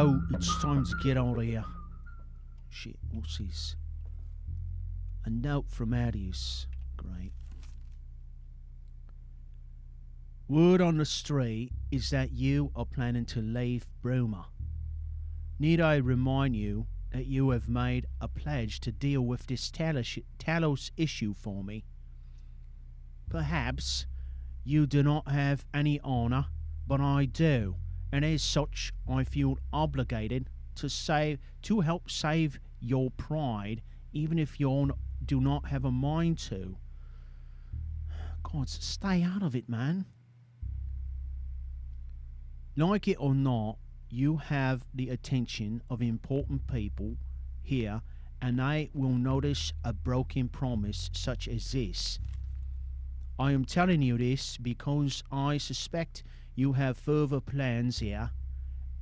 go. It's time to get out of here. Shit, what's this? A note from Adius. Great. Word on the street is that you are planning to leave Bruma. Need I remind you that you have made a pledge to deal with this Talos issue for me? Perhaps you do not have any honour, but I do, and as such I feel obligated to help save your pride, even if you do not have a mind to. God, stay out of it, man. Like it or not, you have the attention of important people here, and they will notice a broken promise such as this. I am telling you this because I suspect you have further plans here,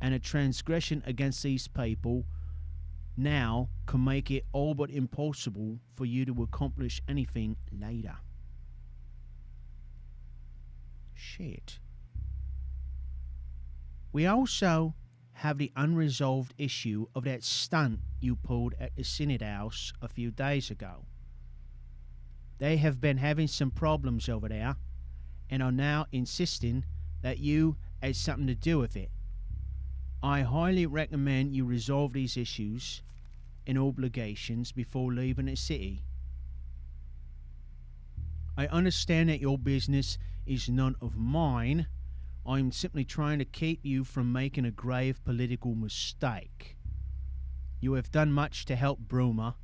and a transgression against these people now can make it all but impossible for you to accomplish anything later. Shit. We also have the unresolved issue of that stunt you pulled at the Synod House a few days ago. They have been having some problems over there and are now insisting that you had something to do with it. I highly recommend you resolve these issues and obligations before leaving the city. I understand that your business is none of mine. I am simply trying to keep you from making a grave political mistake. You have done much to help Bruma,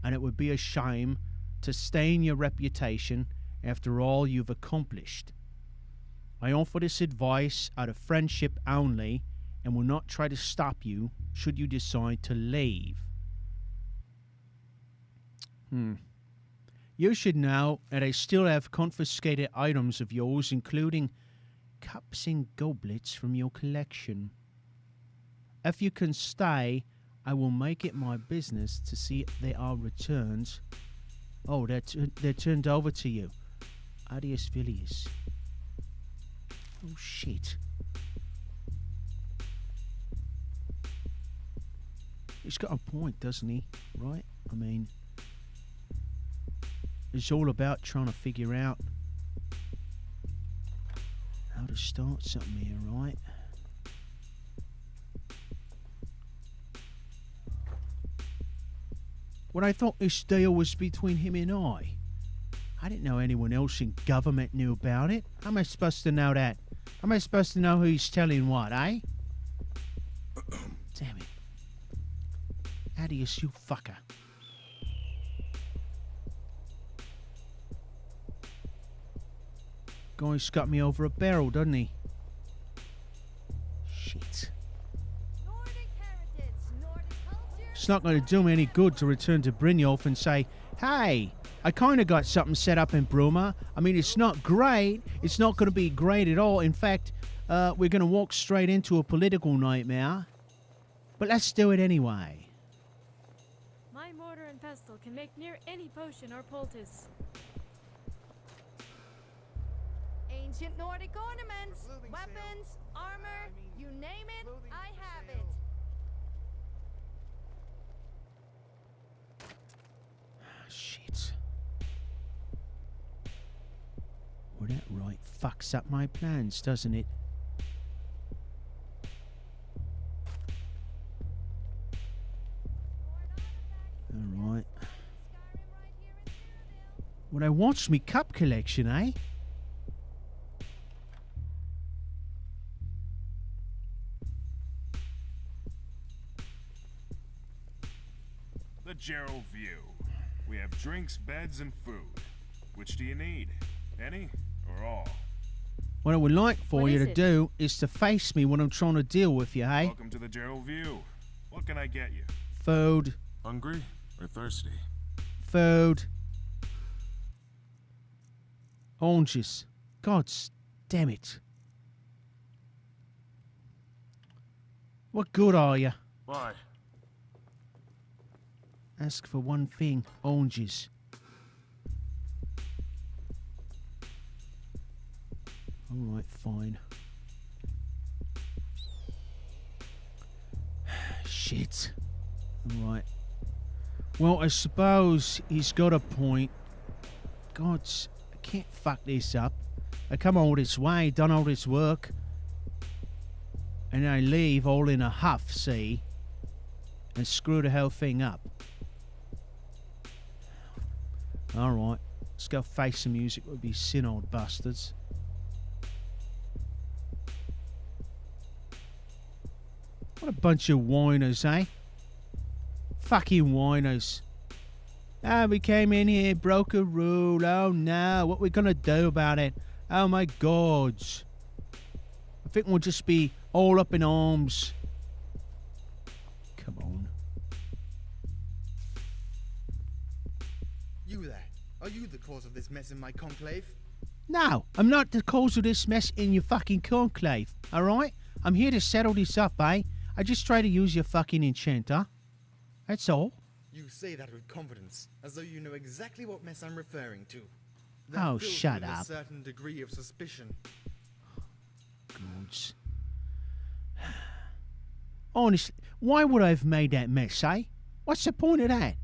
and it would be a shame to stain your reputation after all you've accomplished. I offer this advice out of friendship only, and will not try to stop you should you decide to leave. You should know that I still have confiscated items of yours, including cups and goblets from your collection. If you can stay, I will make it my business to see if they are returned. Oh, they're turned over to you. Adios, Villius. Oh, shit. He's got a point, doesn't he? Right? I mean, it's all about trying to figure out how to start something here, right? Well, I thought this deal was between him and I. I didn't know anyone else in government knew about it. How am I supposed to know that? How am I supposed to know who's telling what, eh? Damn it. Adios, you fucker. Guy's got me over a barrel, doesn't he? Shit. It's not going to do me any good to return to Brynjolf and say, hey, I kind of got something set up in Bruma. I mean, it's not great. It's not going to be great at all. In fact, we're going to walk straight into a political nightmare. But let's do it anyway. My mortar and pestle can make near any potion or poultice. Ancient Nordic ornaments, weapons, armor, you name it, I have it. Shit. Well, that right fucks up my plans, doesn't it? Alright. Well, I watched me cup collection, eh? The Gerald View. We have drinks, beds, and food. Which do you need? Any or all? What I would like for you to do is to face me when I'm trying to deal with you, hey? Welcome to the Gerald View. What can I get you? Food. Hungry or thirsty? Food. Oranges. God damn it. What good are you? Why? Ask for one thing. Oranges. Alright, fine. Shit. Alright. Well, I suppose he's got a point. Gods, I can't fuck this up. I come all this way, done all this work, and I leave all in a huff, see? And screw the whole thing up. Alright, let's go face some music with these sin old bastards. What a bunch of whiners, eh? Fucking whiners. Ah, we came in here, broke a rule. Oh no, what we gonna do about it? Oh my gods. I think we'll just be all up in arms. Come on. You there. Are you the cause of this mess in my conclave? No, I'm not the cause of this mess in your fucking conclave, alright? I'm here to settle this up, eh? I just try to use your fucking enchanter. That's all. You say that with confidence, as though you know exactly what mess I'm referring to. Oh, fills shut with up. A certain degree of suspicion. Gods. Honestly, why would I have made that mess, eh? What's the point of that?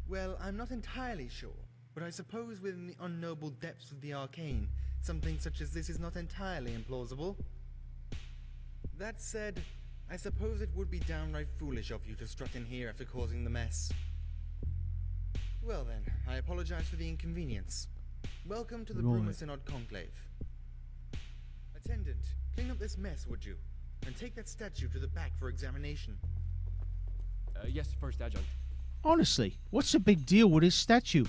Well, I'm not entirely sure, but I suppose within the unknowable depths of the arcane, something such as this is not entirely implausible. That said, I suppose it would be downright foolish of you to strut in here after causing the mess. Well then, I apologize for the inconvenience. Welcome to the Right. Synod Conclave. Attendant, clean up this mess, would you? And take that statue to the back for examination. Yes, First Adjunct. Honestly, what's the big deal with this statue?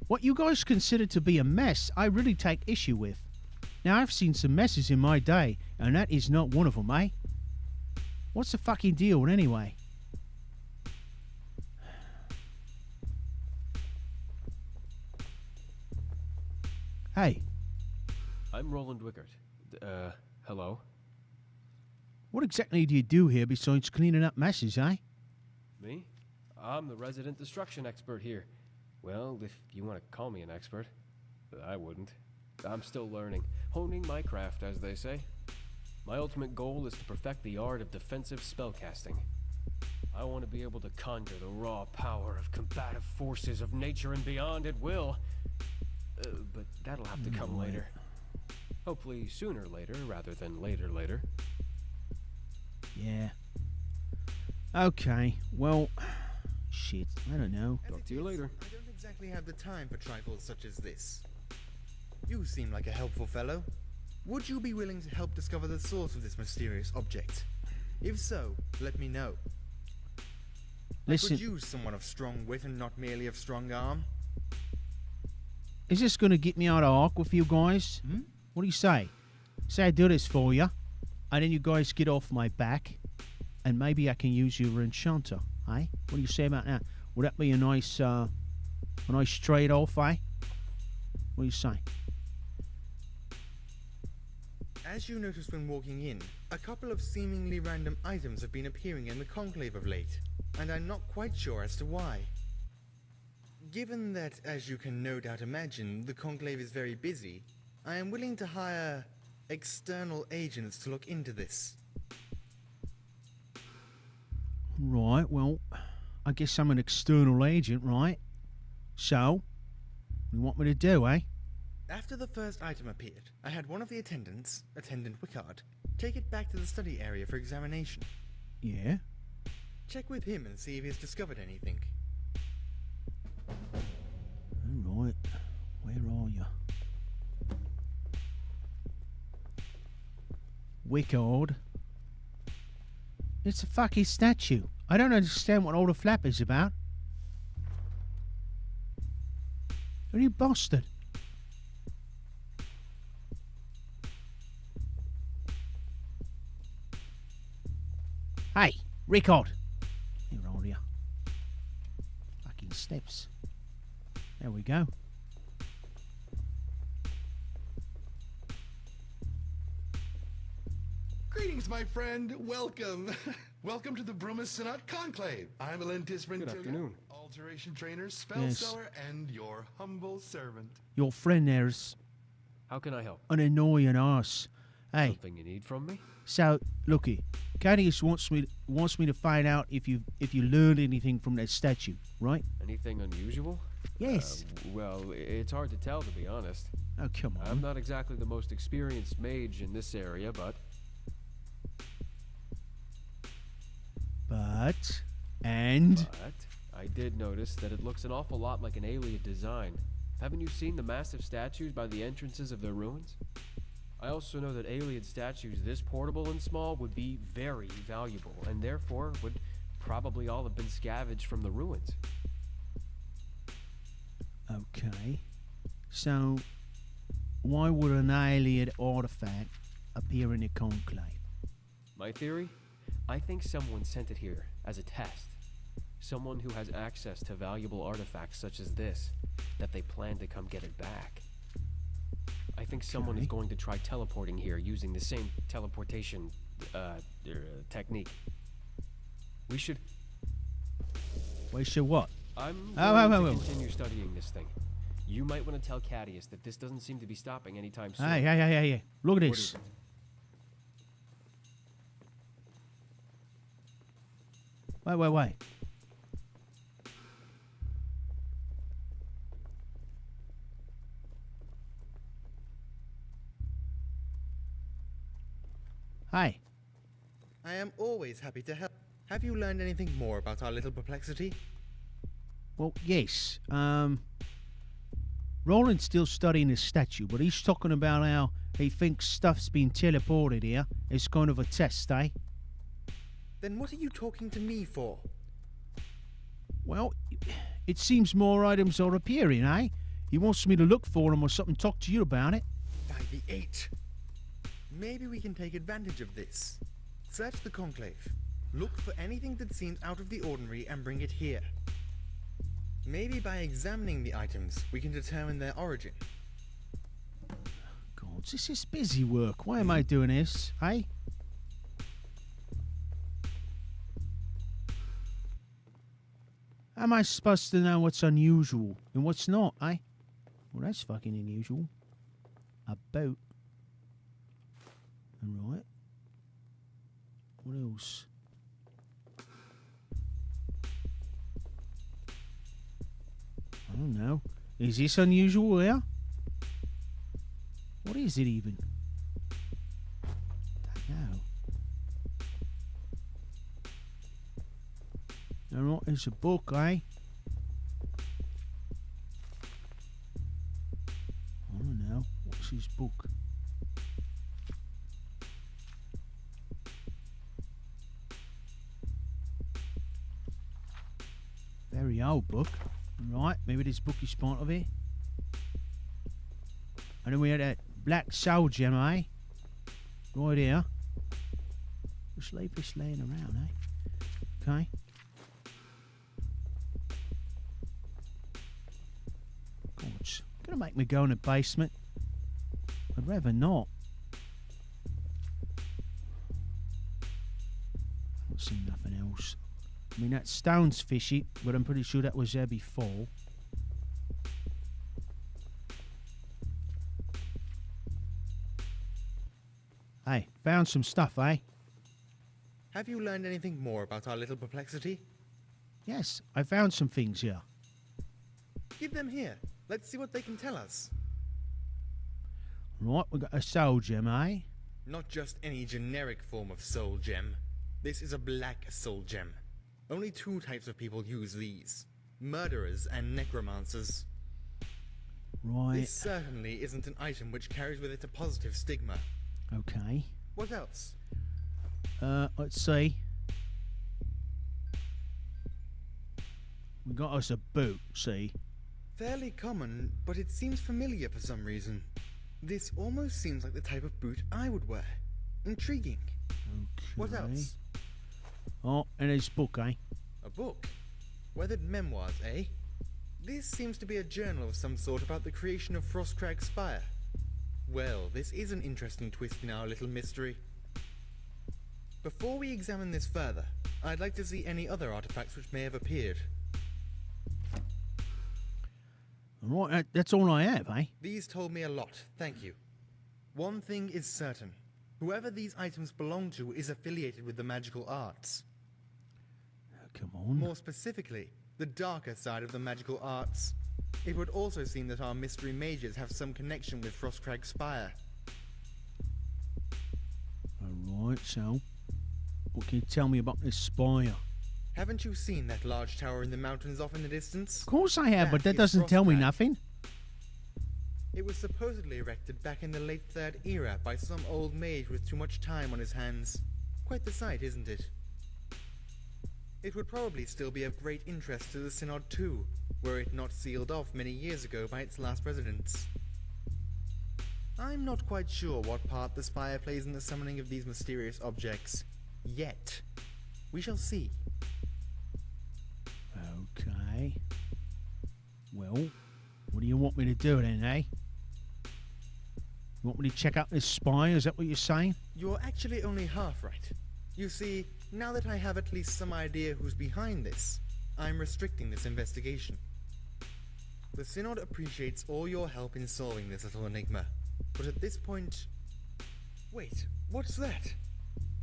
What you guys consider to be a mess, I really take issue with. Now, I've seen some messes in my day, and that is not one of them, eh? What's the fucking deal anyway? Hey, I'm Roland Wickert. Hello? what exactly do you do here besides cleaning up messes, eh? Me? I'm the resident destruction expert here. Well, if you want to call me an expert. I wouldn't. I'm still learning, honing my craft, as they say. My ultimate goal is to perfect the art of defensive spellcasting. I want to be able to conjure the raw power of combative forces of nature and beyond at will. But that'll have to come later. Hopefully sooner later, rather than later. Yeah. Okay, well, shit, I don't know. As Talk it to you is, later. I don't exactly have the time for trifles such as this. You seem like a helpful fellow. Would you be willing to help discover the source of this mysterious object? If so, let me know. Listen, I could use someone of strong wit and not merely of strong arm. is this going to get me out of arc with you guys? What do you say? Say I do this for you, and then you guys get off my back, and maybe I can use your enchanter, eh? What do you say about that? Would that be a nice trade-off, eh? What do you say? As you noticed when walking in, a couple of seemingly random items have been appearing in the conclave of late, and I'm not quite sure as to why. Given that, as you can no doubt imagine, the conclave is very busy, I am willing to hire external agents to look into this. Right, well, I guess I'm an external agent, right? So, what do you want me to do, eh? After the first item appeared, I had one of the attendants, Attendant Wickard, take it back to the study area for examination. Yeah? Check with him and see if he's discovered anything. All right, where are you? Wickard? It's a fucking statue. I don't understand what all the flap is about. Are you bastard? Hey, Rickard! Here are you. Fucking steps. There we go. Greetings, my friend. Welcome. Welcome to the Synod Conclave. I'm Alentis Good Rentillia, afternoon. alteration trainer, spell Yes. seller, and your humble servant. Your friend there's How can I help? an annoying ass. Hey, Something you need from me? so looky, Cadius wants me to find out if you learned anything from that statue, right? Anything unusual? Yes. Well, it's hard to tell, to be honest. Oh, come on. I'm not exactly the most experienced mage in this area, but But I did notice that it looks an awful lot like an alien design. Haven't you seen the massive statues by the entrances of their ruins? I also know that alien statues this portable and small would be very valuable, and therefore would probably all have been scavenged from the ruins. okay. So why would an alien artifact appear in the Conclave? My theory? I think someone sent it here as a test. Someone who has access to valuable artifacts such as this, that they plan to come get it back. I think someone is Okay. going to try teleporting here using the same teleportation technique. We should... Wait, so what? I'm Oh, going wait, to wait. continue studying this thing. You might want to tell Cadius that this doesn't seem to be stopping anytime soon. Hey. Look at What this. is it? Wait. Hey, I am always happy to help. Have you learned anything more about our little perplexity? well, yes. Roland's still studying his statue, but he's talking about how he thinks stuff's been teleported here. It's kind of a test, eh? Then what are you talking to me for? Well, it seems more items are appearing, eh? He wants me to look for them or something, talk to you about it. By the 8. Maybe we can take advantage of this. Search the Conclave. Look for anything that seems out of the ordinary and bring it here. Maybe by examining the items, we can determine their origin. God, this is busy work. Why am I doing this, eh? How am I supposed to know what's unusual and what's not, eh? Well, that's fucking unusual. A boat. Alright. What else? I don't know. Is this unusual here? What is it even? Don't know. Alright, it's a book, eh? I don't know. What's his book? Very old book. Right, maybe this book is part of it. And then we had that black soul gem, eh? Right here. Just leave this laying around, eh? Okay. God, it's gonna make me go in the basement. I'd rather not. I don't see nothing else. I mean, that stone's fishy, but I'm pretty sure that was there before. Hey, found some stuff, eh? Have you learned anything more about our little perplexity? Yes, I found some things here. Give them here. Let's see what they can tell us. Right, we got a soul gem, eh? Not just any generic form of soul gem. This is a black soul gem. Only 2 types of people use these. Murderers and necromancers. Right, This certainly isn't an item which carries with it a positive stigma. okay. What else? Let's see. We got us a boot, see? Fairly common, but it seems familiar for some reason. This almost seems like the type of boot I would wear. Intriguing. Okay. What else? Oh, and his book, eh? A book? Weathered memoirs, eh? This seems to be a journal of some sort about the creation of Frostcrag Spire. Well, this is an interesting twist in our little mystery. Before we examine this further, I'd like to see any other artifacts which may have appeared. Right, that's all I have, eh? These told me a lot, thank you. One thing is certain. Whoever these items belong to is affiliated with the magical arts. Come on. More specifically, the darker side of the magical arts. It would also seem that our mystery mages have some connection with Frostcrag Spire. Alright, so what can you tell me about this spire? Haven't you seen that large tower in the mountains off in the distance? Of course I have, but that is doesn't tell me Frostcrag. nothing. It was supposedly erected back in the late Third Era by some old mage with too much time on his hands. Quite the sight, isn't it? It would probably still be of great interest to the Synod too, were it not sealed off many years ago by its last residents. I'm not quite sure what part the spire plays in the summoning of these mysterious objects. Yet. We shall see. Okay. Well, what do you want me to do then, eh? You want me to check out this spire? Is that what you're saying? You're actually only half right. You see, now that I have at least some idea who's behind this, I'm restricting this investigation. The Synod appreciates all your help in solving this little enigma, but at this point... Wait, what's that?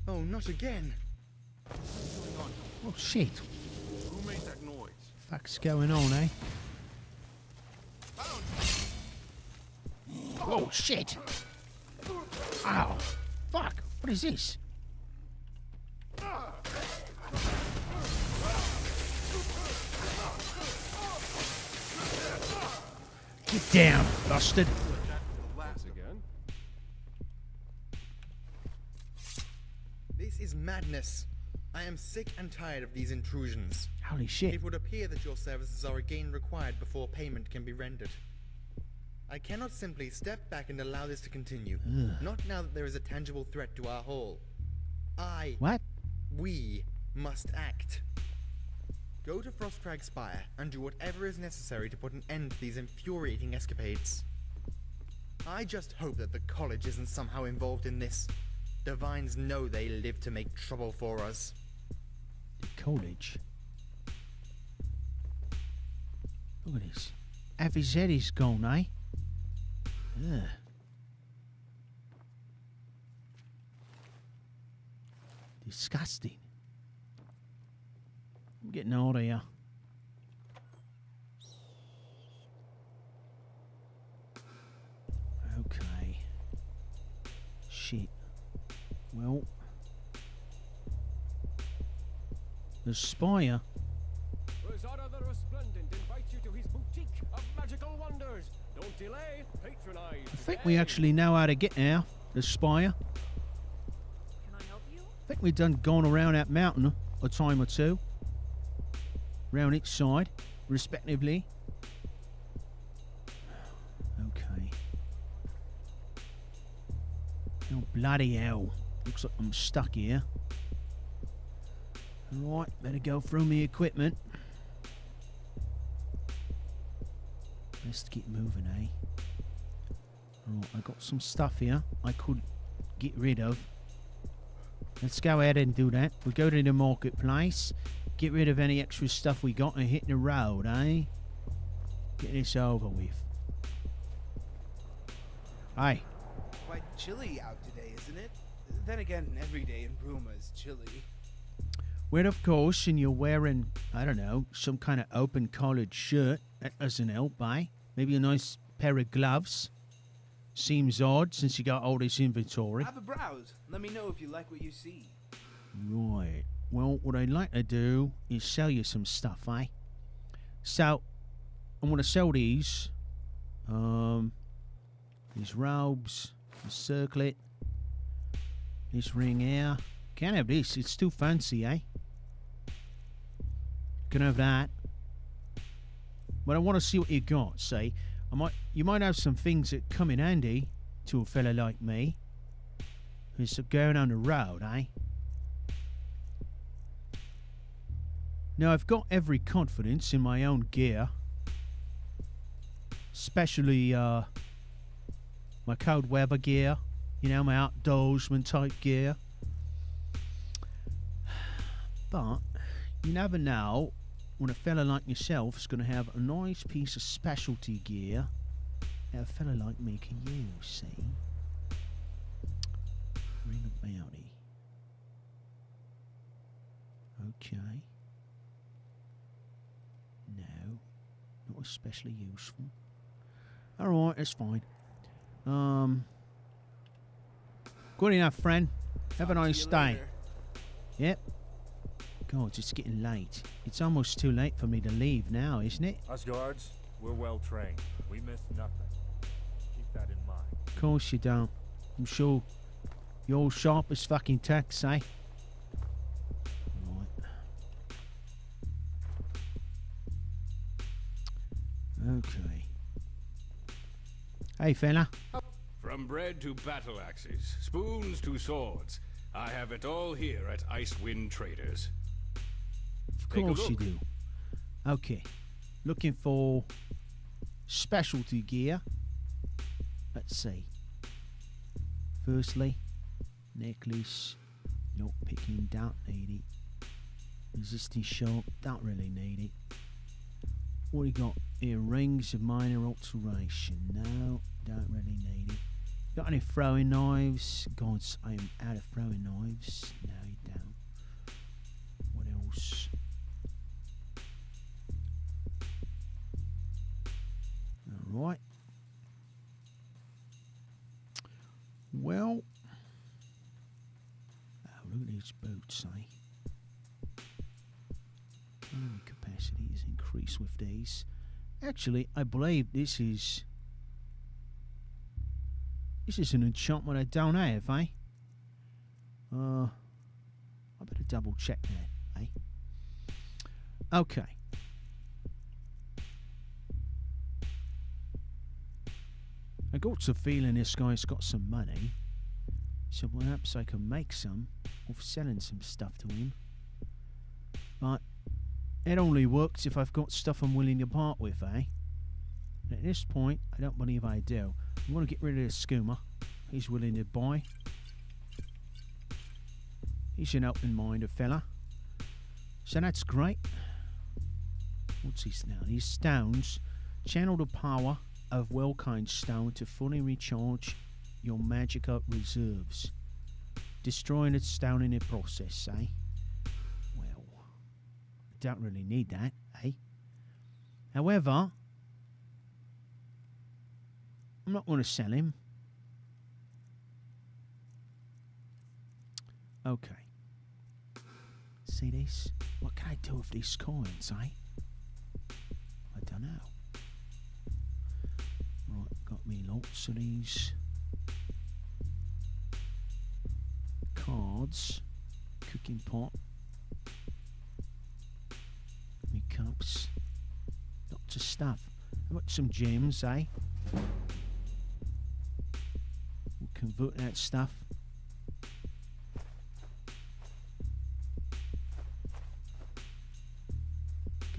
Oh, not again! What's going on? Oh, shit. Who made that noise? Fuck's going on, eh? Oh, shit! Ow! Fuck! What is this? Get down, bastard! Once again. This is madness. I am sick and tired of these intrusions. Holy shit. It would appear that your services are again required before payment can be rendered. I cannot simply step back and allow this to continue. Not now that there is a tangible threat to our hall. What? We must act. Go to Frostcrag Spire and do whatever is necessary to put an end to these infuriating escapades. I just hope that the college isn't somehow involved in this. Divines know they live to make trouble for us. The college? Look at this. Half his head is gone, eh? Ugh. Disgusting. I'm getting out of here. Okay. Shit. Well. The spire. Rosada the Resplendent invites you to his boutique of magical wonders. Don't delay, patronize. I think we actually know how to get there. The spire. Can I help you? I think we've done gone around that mountain a time or two. Round its side, respectively. Okay. Oh, bloody hell. Looks like I'm stuck here. Alright, better go through my equipment. Best get moving, eh? Alright, I got some stuff here I could get rid of. Let's go ahead and do that. We go to the marketplace. Get rid of any extra stuff we got and hit the road, eh? Get this over with. Aye. Quite chilly out today, isn't it? Then again, every day in Bruma is chilly. Well, of course, and you're wearing, I don't know, some kind of open collared shirt. That doesn't help, eh? Maybe a nice pair of gloves. Seems odd since you got all this inventory. Have a browse. Let me know if you like what you see. Right. Well, what I'd like to do is sell you some stuff, eh? So, I'm going to sell these. These robes, this circlet, this ring here. Can't have this. It's too fancy, eh? Can have that. But I want to see what you got. See, you might have some things that come in handy to a fella like me who's going on the road, eh? Now, I've got every confidence in my own gear, especially my cold weather gear, you know, my outdoorsman type gear. But you never know when a fella like yourself is going to have a nice piece of specialty gear that a fella like me can use, see? Bring a bounty. Okay. No. Not especially useful. Alright, that's fine. Good enough, friend. Have a nice day. Yep. God, it's getting late. It's almost too late for me to leave now, isn't it? Us guards, we're well trained. We miss nothing. Keep that in mind. Of course you don't. I'm sure you're sharp as fucking tacks, eh? Right. Okay. Hey, fella. From bread to battle axes, spoons to swords, I have it all here at Icewind Traders. Of course you do. Okay. Looking for specialty gear. Let's see. Firstly, necklace. Not picking, don't need it. Resisting shock, don't really need it. What do you got here? Rings of minor alteration. No, don't really need it. Got any throwing knives? Gods, I am out of throwing knives. No, you don't. What else? Alright. Well. Oh, look at these boots, eh? Carrying capacity is increased with these. Actually, I believe this is an enchantment I don't have, eh? I better double check that, eh? Okay. I got a feeling this guy's got some money, so perhaps I can make some of selling some stuff to him. But it only works if I've got stuff I'm willing to part with, eh? And at this point, I don't believe I do. I'm going to get rid of this skoomer. He's willing to buy. He's an open-minded fella. So that's great. What's this now? These stones channel the power of Welkind Stone to fully recharge your magical reserves, destroying its stone in the process, eh? Well, I don't really need that, eh? However, I'm not going to sell him. Okay. See this? What can I do with these coins, eh? I don't know. Right, got me lots of these cards, cooking pot, me cups, lots of stuff. How about some gems, eh? We'll convert that stuff.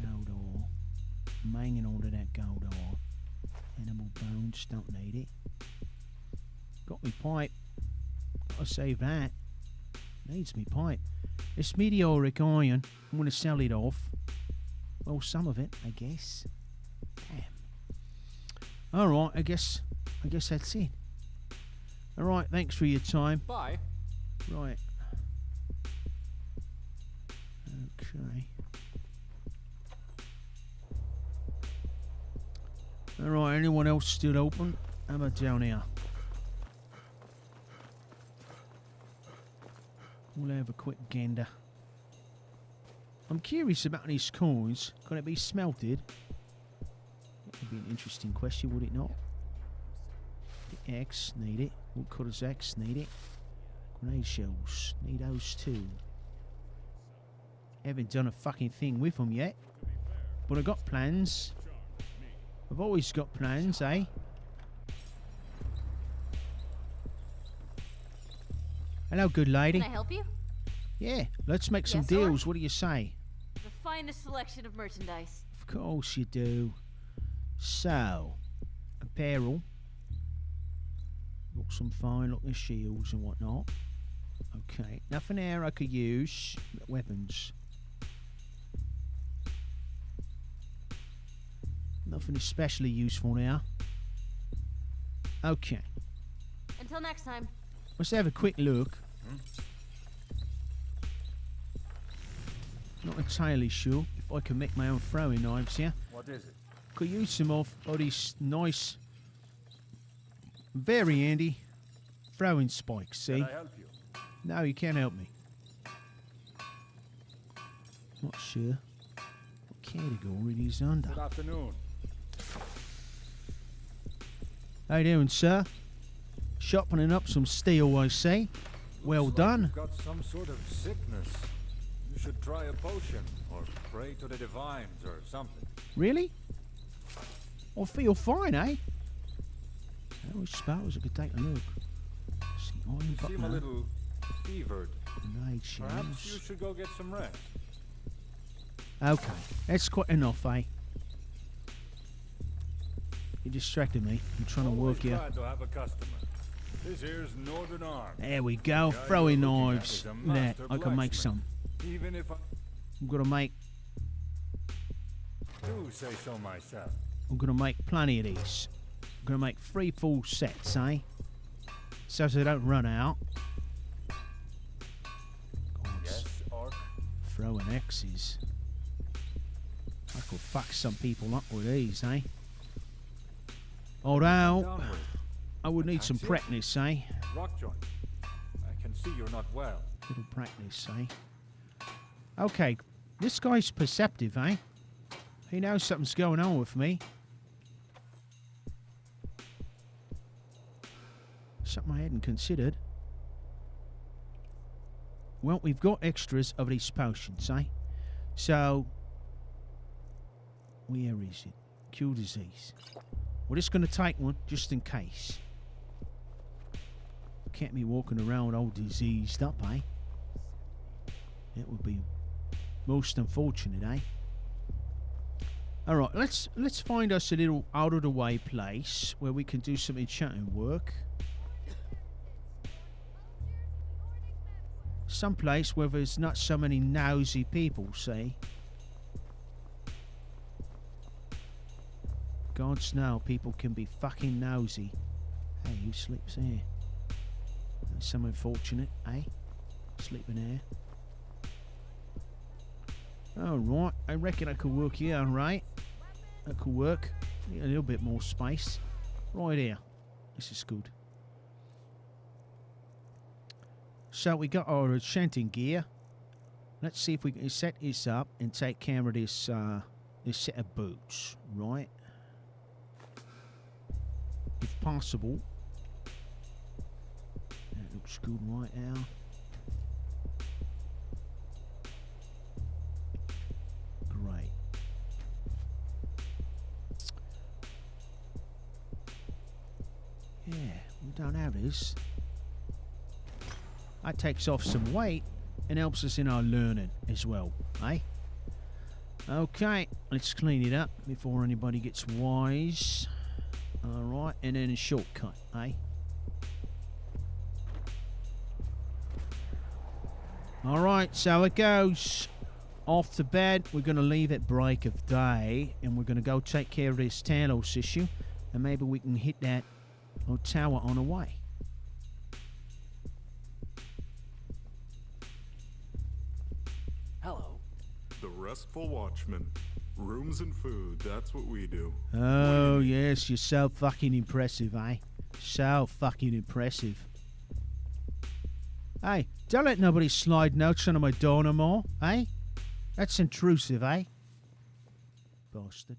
Gold ore, manging all of that gold ore. Animal bones, don't need it. Got me pipe. Gotta save that. Needs me pipe. This meteoric iron, I'm gonna sell it off. Well, some of it, I guess. Damn. Alright, I guess that's it. Alright, thanks for your time. Bye. Right. Okay. Alright, anyone else still open? How about down here? We'll have a quick gander. I'm curious about these coins. Can it be smelted? That would be an interesting question, would it not? The X, need it. What colour's X? Need it. Grenade shells. Need those too. Haven't done a fucking thing with them yet. But I got plans. I've always got plans, eh? Hello, good lady. Can I help you? Yeah, let's make some Yes, deals. What do you say? The finest selection of merchandise. Of course you do. So, apparel. Got some fine looking shields and whatnot. Okay, nothing there I could use. Weapons. Nothing especially useful now. Okay. Until next time. Let's have a quick look. Not entirely sure if I can make my own throwing knives here. What is it? Could use some of these nice, very handy throwing spikes, see? Can I help you? No, you can't help me. Not sure what category it is under. Good afternoon. How you doing, sir? Sharpening up some steel, I see. Well Looks like done. You've got some sort of sickness. You should try a potion, or pray to the divines, or something. Really? I feel fine, eh? I suppose I could take a look. See, You iron seem a butler, little fevered. grenade Perhaps you shells. should go get some rest. Okay, that's quite enough, eh? You distracted me. I'm trying to Always work here. glad to have a customer. This here's Northern Arm. There we go. The guy Throwing you're looking at knives. is a Look at that. master I can make blacksmith. some. Even if I I'm gonna make. do say so myself. I'm gonna make plenty of these. I'm gonna make 3 full sets, eh? So they don't run out. Yes, Orc? Throwing X's. I could fuck some people up with these, eh? Although, Downward. I would need some That's it. practice, eh? Rock joint. I can see you're not well. Little practice, eh? Okay, this guy's perceptive, eh? He knows something's going on with me. Something I hadn't considered. Well, we've got extras of these potions, eh? So, where is it? Cure disease. We're just going to take one, just in case. Can't be walking around all diseased up, eh? That would be most unfortunate, eh? All right, let's find us a little out of the way place where we can do some enchanting work. Some place where there's not so many nosy people, see? Gods know people can be fucking nosy. Hey, who sleeps here? Some unfortunate, eh? Sleeping here. Alright, I reckon I could work here, right? That could work. Need a little bit more space. Right here. This is good. So we got our enchanting gear. Let's see if we can set this up and take care of this this set of boots, right? If possible. That looks good right now. Great. Yeah, we don't have this. That takes off some weight and helps us in our learning as well, eh? Okay, let's clean it up before anybody gets wise. Alright, and then a shortcut, eh? Alright, so it goes. Off to bed. We're going to leave at break of day, and we're going to go take care of this Talos issue, and maybe we can hit that tower on the way. Hello. The Restful Watchman. Rooms and food, that's what we do. Oh, yes, you're so fucking impressive, eh? So fucking impressive. Hey, don't let nobody slide notes under my door no more, eh? That's intrusive, eh? Bastard.